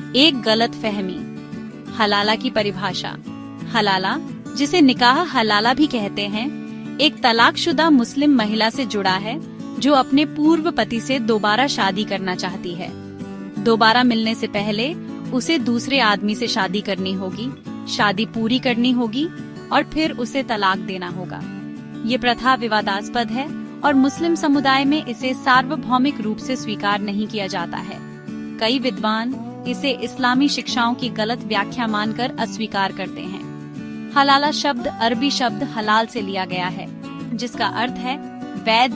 एक गलत फहमी। हलाला की परिभाषा। हलाला, जिसे निकाह हलाला भी कहते हैं, एक तलाकशुदा मुस्लिम महिला से जुड़ा है जो अपने पूर्व पति से दोबारा शादी करना चाहती है। दोबारा मिलने से पहले उसे दूसरे आदमी से शादी करनी होगी, शादी पूरी करनी होगी और फिर उसे तलाक देना होगा। ये प्रथा विवादास्पद है और मुस्लिम समुदाय में इसे सार्वभौमिक रूप से स्वीकार नहीं किया जाता है। कई विद्वान इसे इस्लामी शिक्षाओं की गलत व्याख्या मानकर अस्वीकार करते हैं। हलाला शब्द अरबी शब्द हलाल से लिया गया है, जिसका अर्थ है वैध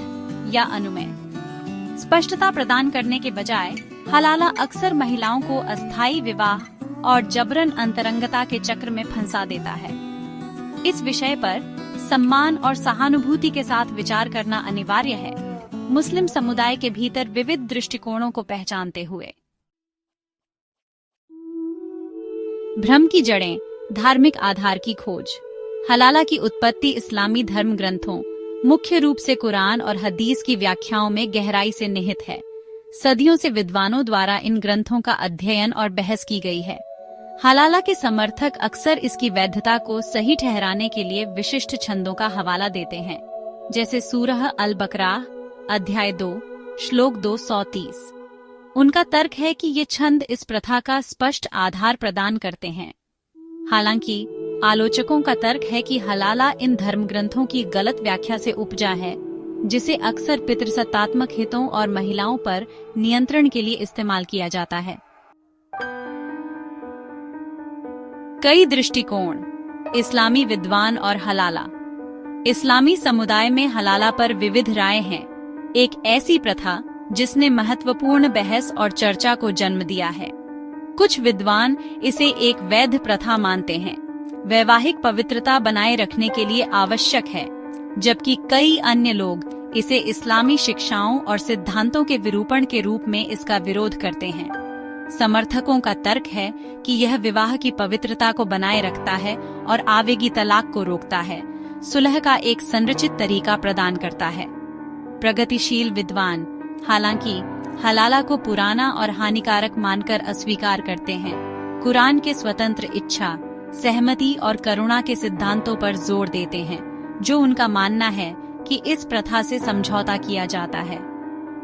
या अनुमेय। स्पष्टता प्रदान करने के बजाय हलाला अक्सर महिलाओं को अस्थायी विवाह और जबरन अंतरंगता के चक्र में फंसा देता है। इस विषय पर सम्मान और सहानुभूति के साथ विचार करना अनिवार्य है, मुस्लिम समुदाय के भीतर विविध दृष्टिकोणों को पहचानते हुए। भ्रम की जड़ें, धार्मिक आधार की खोज। हलाला की उत्पत्ति इस्लामी धर्म ग्रंथों, मुख्य रूप से कुरान और हदीस की व्याख्याओं में गहराई से निहित है। सदियों से विद्वानों द्वारा इन ग्रंथों का अध्ययन और बहस की गई है। हलाला के समर्थक अक्सर इसकी वैधता को सही ठहराने के लिए विशिष्ट छंदों का हवाला देते हैं, जैसे सूरह अल बकराह अध्याय 2 श्लोक 230। उनका तर्क है कि ये छंद इस प्रथा का स्पष्ट आधार प्रदान करते हैं। हालांकि आलोचकों का तर्क है कि हलाला इन धर्म ग्रंथों की गलत व्याख्या से उपजा है, जिसे अक्सर पितृसत्तात्मक हितों और महिलाओं पर नियंत्रण के लिए इस्तेमाल किया जाता है। कई दृष्टिकोण। इस्लामी विद्वान और हलाला। इस्लामी समुदाय में हलाला पर विविध राय हैं। एक ऐसी प्रथा जिसने महत्वपूर्ण बहस और चर्चा को जन्म दिया है। कुछ विद्वान इसे एक वैध प्रथा मानते हैं, वैवाहिक पवित्रता बनाए रखने के लिए आवश्यक है, जबकि कई अन्य लोग इसे इस्लामी शिक्षाओं और सिद्धांतों के विरूपण के रूप में इसका विरोध करते हैं। समर्थकों का तर्क है कि यह विवाह की पवित्रता को बनाए रखता है और आवेगी तलाक को रोकता है, सुलह का एक संरचित तरीका प्रदान करता है। प्रगतिशील विद्वान हालांकि हलाला को पुराना और हानिकारक मानकर अस्वीकार करते हैं। कुरान के स्वतंत्र इच्छा, सहमति और करुणा के सिद्धांतों पर जोर देते हैं, जो उनका मानना है कि इस प्रथा से समझौता किया जाता है।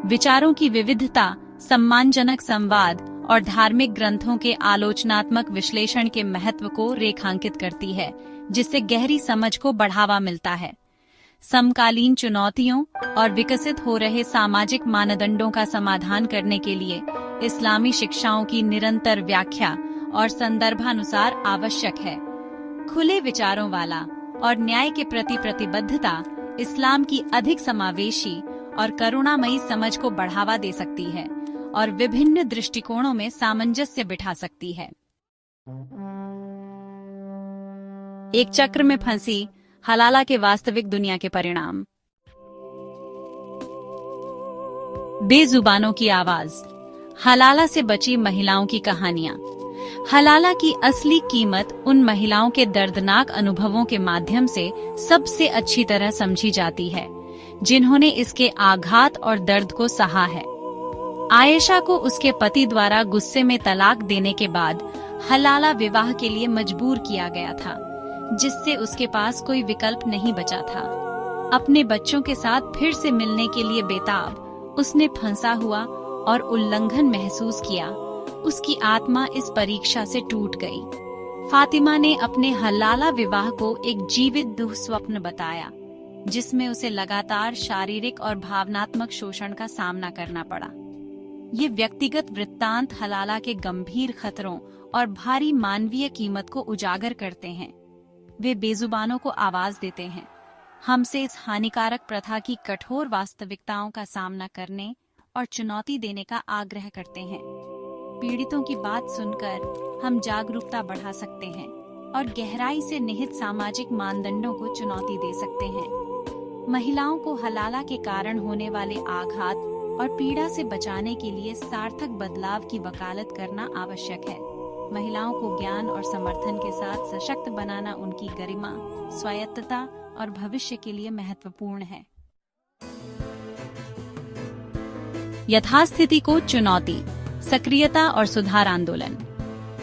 विचारों की विविधता, सम्मानजनक संवाद और धार्मिक ग्रंथों के आलोचनात्मक विश्लेषण के महत्व को रेखांकित करती है, जिससे गहरी समझ को बढ़ावा मिलता है। समकालीन चुनौतियों और विकसित हो रहे सामाजिक मानदंडों का समाधान करने के लिए इस्लामी शिक्षाओं की निरंतर व्याख्या और संदर्भानुसार आवश्यक है। खुले विचारों वाला और न्याय के प्रति प्रतिबद्धता इस्लाम की अधिक समावेशी और करुणामयी समझ को बढ़ावा दे सकती है और विभिन्न दृष्टिकोणों में सामंजस्य बिठा सकती है। एक चक्र में फंसी हलाला के वास्तविक दुनिया के परिणाम। बेजुबानों की आवाज। हलाला से बची महिलाओं की कहानियां। हलाला की असली कीमत उन महिलाओं के दर्दनाक अनुभवों के माध्यम से सबसे अच्छी तरह समझी जाती है, जिन्होंने इसके आघात और दर्द को सहा है। आयशा को उसके पति द्वारा गुस्से में तलाक देने के बाद हलाला विवाह के लिए मजबूर किया गया था, जिससे उसके पास कोई विकल्प नहीं बचा था। अपने बच्चों के साथ फिर से मिलने के लिए बेताब उसने फंसा हुआ और उल्लंघन महसूस किया। उसकी आत्मा इस परीक्षा से टूट गई। फातिमा ने अपने हलाला विवाह को एक जीवित दुःस्वप्न बताया, जिसमें उसे लगातार शारीरिक और भावनात्मक शोषण का सामना करना पड़ा। ये व्यक्तिगत वृत्तांत हलाला के गंभीर खतरों और भारी मानवीय कीमत को उजागर करते हैं। वे बेजुबानों को आवाज देते हैं, हमसे इस हानिकारक प्रथा की कठोर वास्तविकताओं का सामना करने और चुनौती देने का आग्रह करते हैं। पीड़ितों की बात सुनकर हम जागरूकता बढ़ा सकते हैं और गहराई से निहित सामाजिक मानदंडों को चुनौती दे सकते हैं। महिलाओं को हलाला के कारण होने वाले आघात और पीड़ा से बचाने के लिए सार्थक बदलाव की वकालत करना आवश्यक है। महिलाओं को ज्ञान और समर्थन के साथ सशक्त बनाना उनकी गरिमा, स्वायत्तता और भविष्य के लिए महत्वपूर्ण है। यथास्थिति को चुनौती, सक्रियता और सुधार आंदोलन।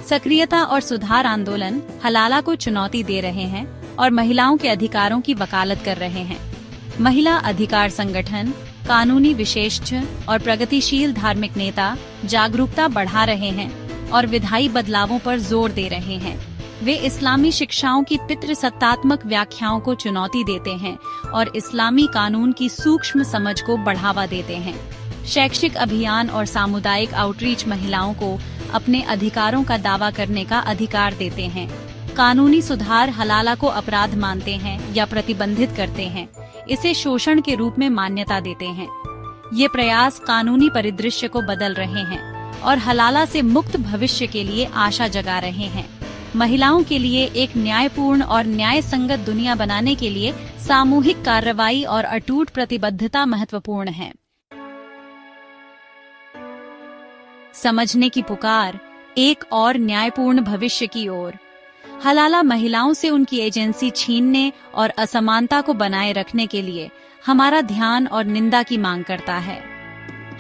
सक्रियता और सुधार आंदोलन हलाला को चुनौती दे रहे हैं और महिलाओं के अधिकारों की वकालत कर रहे हैं। महिला अधिकार संगठन, कानूनी विशेषज्ञ और प्रगतिशील धार्मिक नेता जागरूकता बढ़ा रहे हैं और विधायी बदलावों पर जोर दे रहे हैं। वे इस्लामी शिक्षाओं की पितृसत्तात्मक व्याख्याओं को चुनौती देते हैं और इस्लामी कानून की सूक्ष्म समझ को बढ़ावा देते हैं। शैक्षिक अभियान और सामुदायिक आउटरीच महिलाओं को अपने अधिकारों का दावा करने का अधिकार देते हैं। कानूनी सुधार हलाला को अपराध मानते हैं या प्रतिबंधित करते हैं, इसे शोषण के रूप में मान्यता देते हैं। ये प्रयास कानूनी परिदृश्य को बदल रहे हैं और हलाला से मुक्त भविष्य के लिए आशा जगा रहे हैं। महिलाओं के लिए एक न्यायपूर्ण और न्याय संगत दुनिया बनाने के लिए सामूहिक कार्रवाई और अटूट प्रतिबद्धता महत्वपूर्ण है। समझने की पुकार, एक और न्यायपूर्ण भविष्य की ओर। हलाला महिलाओं से उनकी एजेंसी छीनने और असमानता को बनाए रखने के लिए हमारा ध्यान और निंदा की मांग करता है।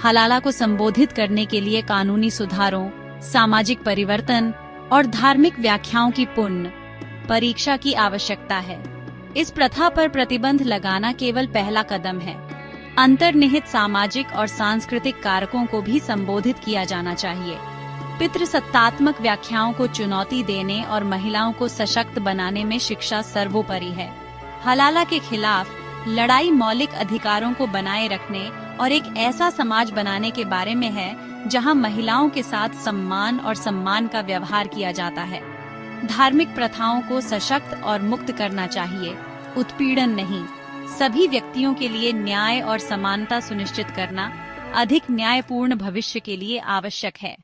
हलाला को संबोधित करने के लिए कानूनी सुधारों, सामाजिक परिवर्तन और धार्मिक व्याख्याओं की पुनः परीक्षा की आवश्यकता है। इस प्रथा पर प्रतिबंध लगाना केवल पहला कदम है। अंतर्निहित सामाजिक और सांस्कृतिक कारकों को भी संबोधित किया जाना चाहिए। पितृसत्तात्मक व्याख्याओं को चुनौती देने और महिलाओं को सशक्त बनाने में शिक्षा सर्वोपरि है। हलाला के खिलाफ लड़ाई मौलिक अधिकारों को बनाए रखने और एक ऐसा समाज बनाने के बारे में है जहां महिलाओं के साथ सम्मान और सम्मान का व्यवहार किया जाता है। धार्मिक प्रथाओं को सशक्त और मुक्त करना चाहिए, उत्पीड़न नहीं। सभी व्यक्तियों के लिए न्याय और समानता सुनिश्चित करना अधिक न्यायपूर्ण भविष्य के लिए आवश्यक है।